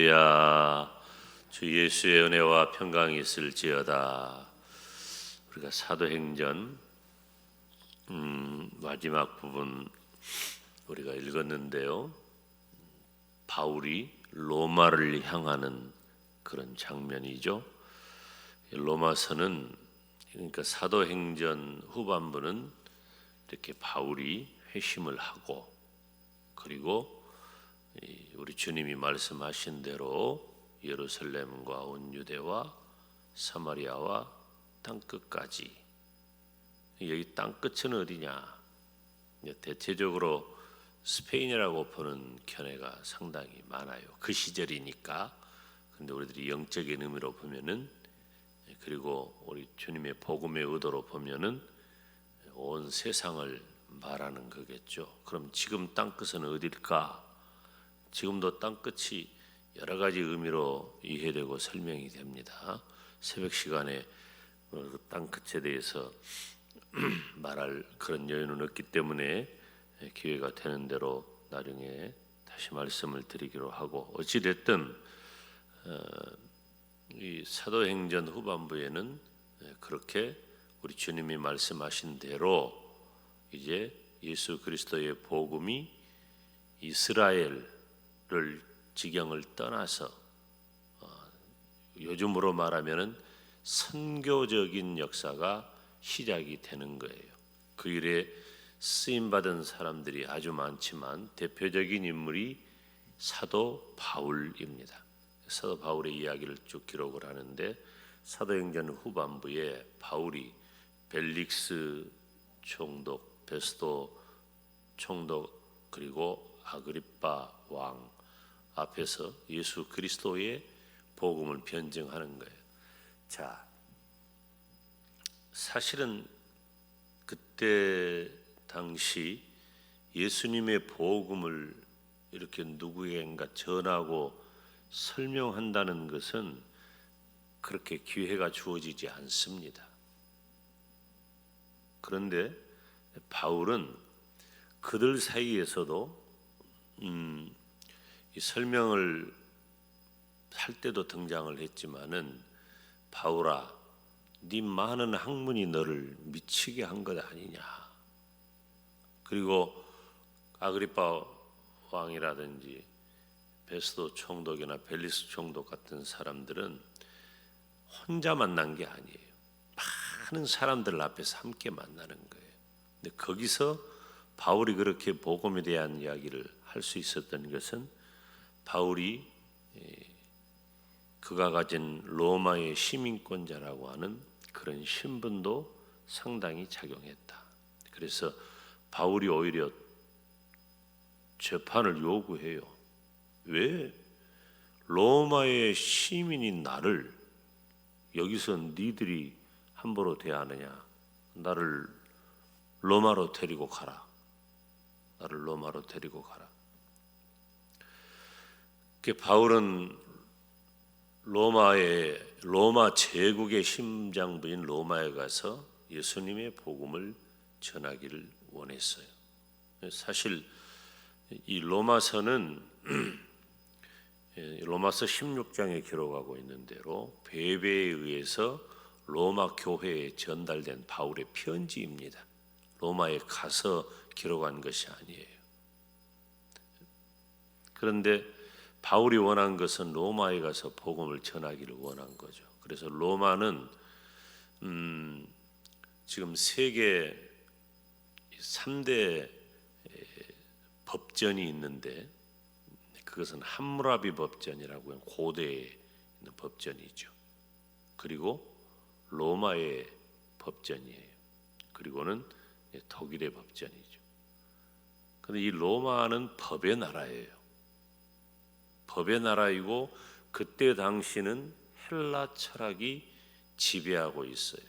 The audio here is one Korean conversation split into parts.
할렐루야. 주 예수의 은혜와 평강이 있을지어다. 우리가 사도행전 마지막 부분 우리가 읽었는데요. 바울이 로마를 향하는 그런 장면이죠. 로마서는, 그러니까 사도행전 후반부는 이렇게 바울이 회심을 하고, 그리고 우리 주님이 말씀하신 대로 예루살렘과 온 유대와 사마리아와 땅끝까지. 여기 땅끝은 어디냐? 대체적으로 스페인이라고 보는 견해가 상당히 많아요. 그 시절이니까. 근데 우리들이 영적인 의미로 보면은, 그리고 우리 주님의 복음의 의도로 보면은 온 세상을 말하는 거겠죠. 그럼 지금 땅끝은 어딜까? 지금도 땅끝이 여러 가지 의미로 이해되고 설명이 됩니다. 새벽 시간에 그 땅끝에 대해서 말할 그런 여유는 없기 때문에 기회가 되는 대로 나중에 다시 말씀을 드리기로 하고, 어찌됐든 이 사도행전 후반부에는 그렇게 우리 주님이 말씀하신 대로 이제 예수 그리스도의 복음이 이스라엘을 지경을 떠나서 요즘으로 말하면은 선교적인 역사가 시작이 되는 거예요. 그 일에 쓰임 받은 사람들이 아주 많지만 대표적인 인물이 사도 바울입니다. 사도 바울의 이야기를 쭉 기록을 하는데, 사도행전 후반부에 바울이 벨릭스 총독, 베스도 총독, 그리고 아그리빠 왕 앞에서 예수 그리스도의 복음을 변증하는 거예요. 자, 사실은 그때 당시 예수님의 복음을 이렇게 누구에겐가 전하고 설명한다는 것은 그렇게 기회가 주어지지 않습니다. 그런데 바울은 그들 사이에서도 이 설명을 할 때도 등장을 했지만은, 바울아, 네 많은 학문이 너를 미치게 한 것 아니냐. 그리고 아그리빠 왕이라든지 베스도 총독이나 벨리스 총독 같은 사람들은 혼자 만난 게 아니에요. 많은 사람들 앞에서 함께 만나는 거예요. 근데 거기서 바울이 그렇게 복음에 대한 이야기를 할 수 있었던 것은, 바울이 그가 가진 로마의 시민권자라고 하는 그런 신분도 상당히 작용했다. 그래서 바울이 오히려 재판을 요구해요. 왜 로마의 시민인 나를 여기서 니들이 함부로 대하느냐? 나를 로마로 데리고 가라. 나를 로마로 데리고 가라. 바울은 로마 제국의 심장부인 로마에 가서 예수님의 복음을 전하기를 원했어요. 사실 이 로마서는 로마서 16장에 기록하고 있는 대로 베베에 의해서 로마 교회에 전달된 바울의 편지입니다. 로마에 가서 기록한 것이 아니에요. 그런데 바울이 원한 것은 로마에 가서 복음을 전하기를 원한 거죠. 그래서 로마는 지금 세계 3대 법전이 있는데, 그것은 함무라비 법전이라고 하는 고대에 있는 법전이죠. 그리고 로마의 법전이에요. 그리고는 독일의 법전이죠. 그런데 이 로마는 법의 나라예요. 법의 나라이고, 그때 당시는 헬라 철학이 지배하고 있어요.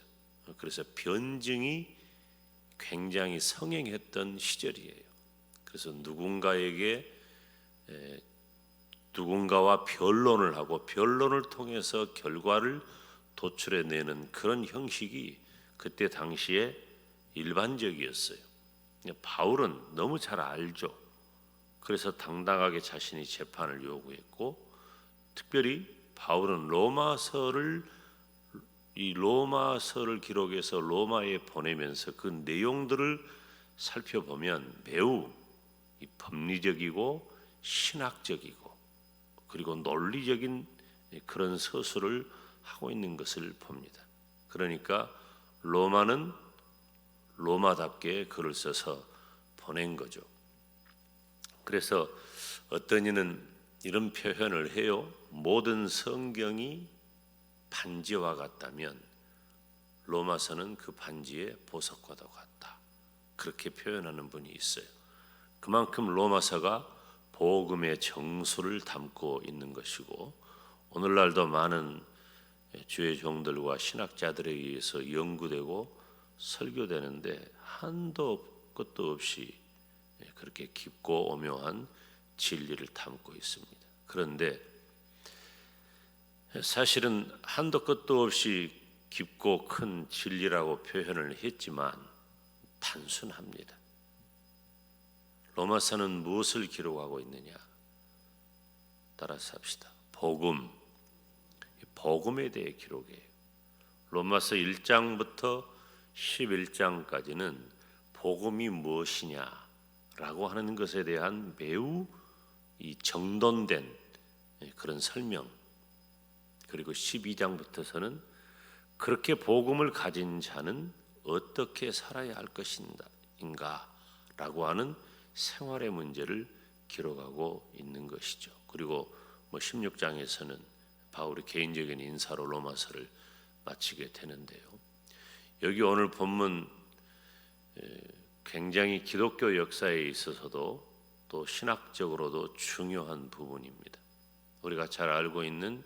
그래서 변증이 굉장히 성행했던 시절이에요. 그래서 누군가와 변론을 하고 변론을 통해서 결과를 도출해내는 그런 형식이 그때 당시에 일반적이었어요. 바울은 너무 잘 알죠. 그래서 당당하게 자신이 재판을 요구했고, 특별히 바울은 로마서를 기록해서 로마에 보내면서 그 내용들을 살펴보면 매우 법리적이고 신학적이고 그리고 논리적인 그런 서술을 하고 있는 것을 봅니다. 그러니까 로마는 로마답게 글을 써서 보낸 거죠. 그래서 어떤 이는 이런 표현을 해요. 모든 성경이 반지와 같다면 로마서는 그 반지의 보석과도 같다. 그렇게 표현하는 분이 있어요. 그만큼 로마서가 복음의 정수를 담고 있는 것이고 오늘날도 많은 주의 종들과 신학자들에 의해서 연구되고 설교되는데 한도 끝도 없이 그렇게 깊고 오묘한 진리를 담고 있습니다. 그런데 사실은 한도 끝도 없이 깊고 큰 진리라고 표현을 했지만 단순합니다. 로마서는 무엇을 기록하고 있느냐? 따라서 합시다. 복음에 대해 기록해요. 로마서 1장부터 11장까지는 복음이 무엇이냐라고 하는 것에 대한 매우 정돈된 그런 설명, 그리고 12장부터서는 그렇게 복음을 가진 자는 어떻게 살아야 할 것인가라고 하는 생활의 문제를 기록하고 있는 것이죠. 그리고 16장에서는 바울이 개인적인 인사로 로마서를 마치게 되는데요. 여기 오늘 본문 굉장히 기독교 역사에 있어서도 또 신학적으로도 중요한 부분입니다. 우리가 잘 알고 있는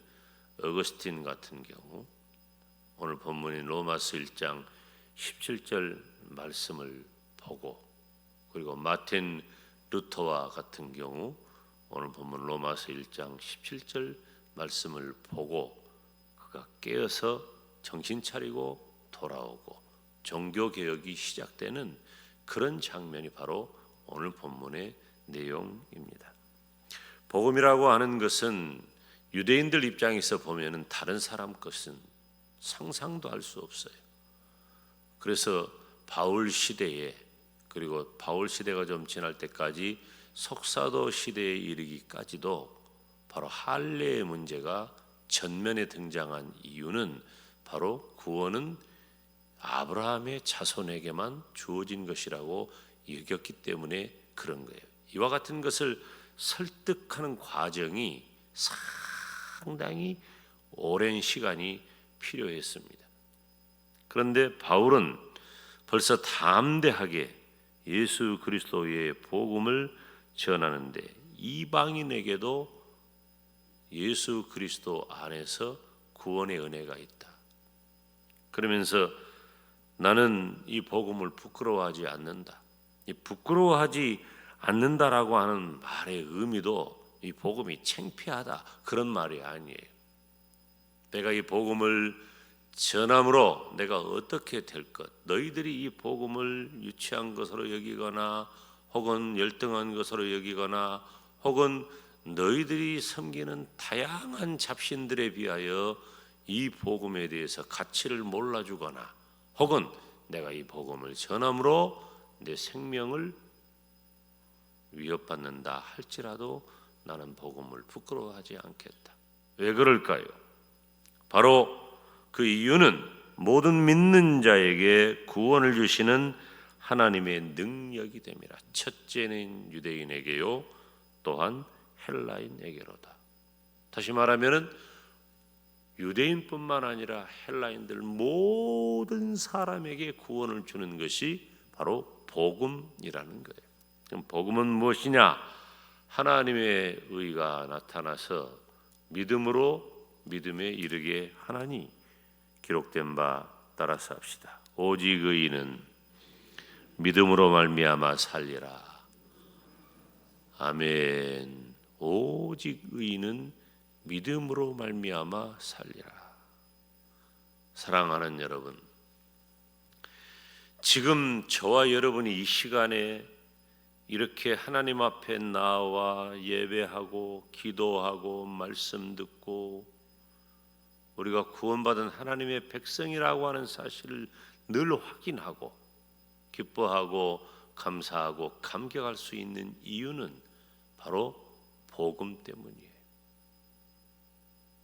어거스틴 같은 경우 오늘 본문인 로마서 1장 17절 말씀을 보고 그리고 마틴 루터와 같은 경우 오늘 본문 로마서 1장 17절 말씀을 보고 그가 깨어서 정신 차리고 돌아오고 종교개혁이 시작되는 그런 장면이 바로 오늘 본문의 내용입니다. 복음이라고 하는 것은 유대인들 입장에서 보면은 다른 사람 것은 상상도 할 수 없어요. 그래서 바울 시대에 그리고 바울 시대가 좀 지날 때까지 석사도 시대에 이르기까지도 바로 할례의 문제가 전면에 등장한 이유는 바로 구원은 아브라함의 자손에게만 주어진 것이라고 여겼기 때문에 그런 거예요. 이와 같은 것을 설득하는 과정이 상당히 오랜 시간이 필요했습니다. 그런데 바울은 벌써 담대하게 예수 그리스도의 복음을 전하는데 이방인에게도 예수 그리스도 안에서 구원의 은혜가 있다. 그러면서 나는 이 복음을 부끄러워하지 않는다. 이 부끄러워하지 않는다라고 하는 말의 의미도 이 복음이 창피하다 그런 말이 아니에요. 내가 이 복음을 전함으로 내가 어떻게 될 것, 너희들이 이 복음을 유치한 것으로 여기거나 혹은 열등한 것으로 여기거나 혹은 너희들이 섬기는 다양한 잡신들에 비하여 이 복음에 대해서 가치를 몰라주거나 혹은 내가 이 복음을 전함으로 내 생명을 위협받는다 할지라도 나는 복음을 부끄러워하지 않겠다. 왜 그럴까요? 바로 그 이유는 모든 믿는 자에게 구원을 주시는 하나님의 능력이 됨이라. 첫째는 유대인에게요 또한 헬라인에게로다. 다시 말하면은 유대인뿐만 아니라 헬라인들 모든 사람에게 구원을 주는 것이 바로 복음이라는 거예요. 그럼 복음은 무엇이냐? 하나님의 의가 나타나서 믿음으로 믿음에 이르게 하나니 기록된 바 따라서 합시다. 오직 의인은 믿음으로 말미암아 살리라. 아멘. 오직 의인은 믿음으로 말미암아 살리라. 사랑하는 여러분, 지금 저와 여러분이 이 시간에 이렇게 하나님 앞에 나와 예배하고 기도하고 말씀 듣고 우리가 구원받은 하나님의 백성이라고 하는 사실을 늘 확인하고 기뻐하고 감사하고 감격할 수 있는 이유는 바로 복음 때문이에요.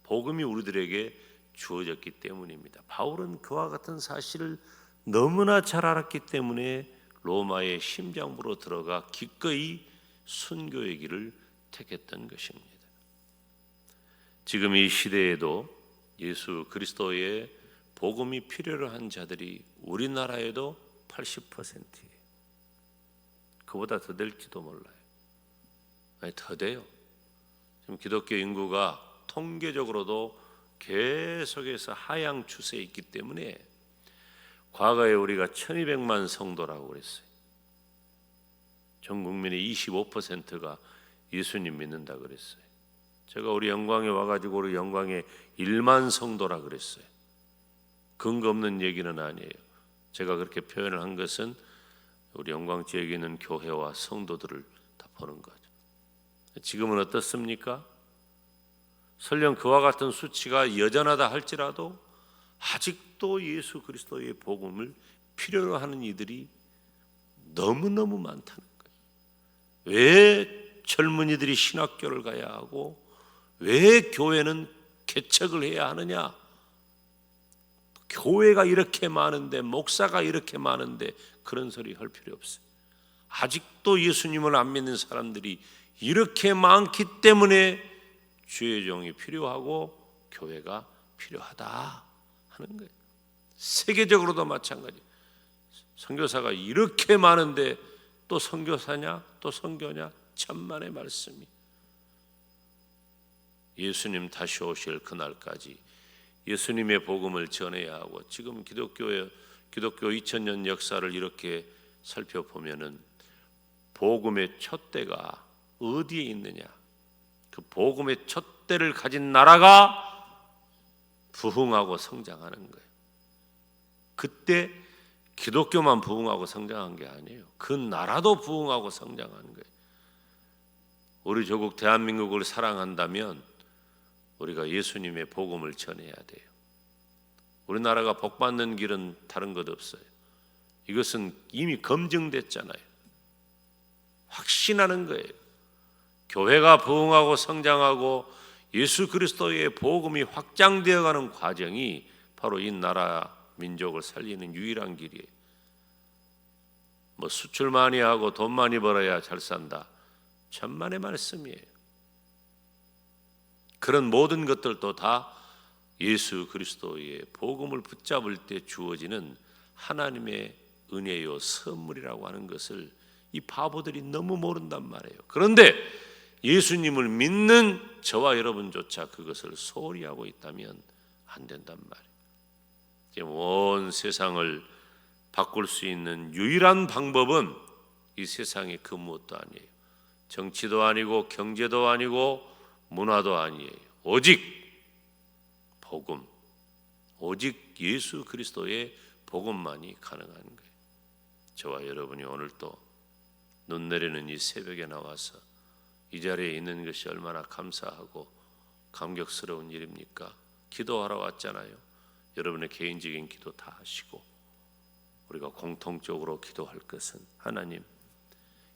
복음이 우리들에게 주어졌기 때문입니다. 바울은 그와 같은 사실을 너무나 잘 알았기 때문에 로마의 심장부로 들어가 기꺼이 순교의 길을 택했던 것입니다. 지금 이 시대에도 예수 그리스도의 복음이 필요로 한 자들이 우리나라에도 80%예요. 그보다 더 될지도 몰라요. 아니, 더 돼요. 지금 기독교 인구가 통계적으로도 계속해서 하향 추세에 있기 때문에 과거에 우리가 1200만 성도라고 그랬어요. 전 국민의 25%가 예수님 믿는다 그랬어요. 제가 우리 영광에 와가지고 우리 영광에 1만 성도라 그랬어요. 근거 없는 얘기는 아니에요. 제가 그렇게 표현을 한 것은 우리 영광 지역에 있는 교회와 성도들을 다 보는 거죠. 지금은 어떻습니까? 설령 그와 같은 수치가 여전하다 할지라도 아직도 예수 그리스도의 복음을 필요로 하는 이들이 너무너무 많다는 거예요. 왜 젊은이들이 신학교를 가야 하고 왜 교회는 개척을 해야 하느냐? 교회가 이렇게 많은데 목사가 이렇게 많은데 그런 소리 할 필요 없어요. 아직도 예수님을 안 믿는 사람들이 이렇게 많기 때문에 주의 종이 필요하고 교회가 필요하다 하는 거예요. 세계적으로도 마찬가지. 선교사가 이렇게 많은데 또 선교사냐 또 선교냐 천만의 말씀이. 예수님 다시 오실 그날까지 예수님의 복음을 전해야 하고 지금 기독교 2000년 역사를 이렇게 살펴보면은 복음의 촛대가 어디에 있느냐? 그 복음의 촛대를 가진 나라가 부흥하고 성장하는 거예요. 그때 기독교만 부흥하고 성장한 게 아니에요. 그 나라도 부흥하고 성장하는 거예요. 우리 조국 대한민국을 사랑한다면 우리가 예수님의 복음을 전해야 돼요. 우리나라가 복받는 길은 다른 것 없어요. 이것은 이미 검증됐잖아요. 확신하는 거예요. 교회가 부흥하고 성장하고 예수 그리스도의 복음이 확장되어가는 과정이 바로 이 나라 민족을 살리는 유일한 길이에요. 뭐 수출 많이 하고 돈 많이 벌어야 잘 산다. 천만의 말씀이에요. 그런 모든 것들도 다 예수 그리스도의 복음을 붙잡을 때 주어지는 하나님의 은혜요 선물이라고 하는 것을 이 바보들이 너무 모른단 말이에요. 그런데 예수님을 믿는 저와 여러분조차 그것을 소홀히 하고 있다면 안 된단 말이에요. 온 세상을 바꿀 수 있는 유일한 방법은 이 세상에 그 무엇도 아니에요. 정치도 아니고 경제도 아니고 문화도 아니에요. 오직 복음, 오직 예수 그리스도의 복음만이 가능한 거예요. 저와 여러분이 오늘 또 눈 내리는 이 새벽에 나와서 이 자리에 있는 것이 얼마나 감사하고 감격스러운 일입니까? 기도하러 왔잖아요. 여러분의 개인적인 기도 다 하시고 우리가 공통적으로 기도할 것은 하나님,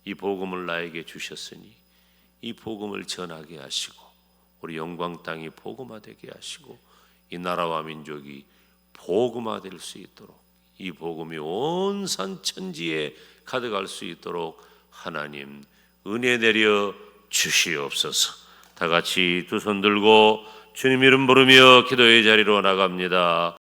이 복음을 나에게 주셨으니 이 복음을 전하게 하시고 우리 영광 땅이 복음화되게 하시고 이 나라와 민족이 복음화될 수 있도록 이 복음이 온 산 천지에 가득할 수 있도록 하나님 은혜 내려 주시옵소서. 다 같이 두 손 들고 주님 이름 부르며 기도의 자리로 나갑니다.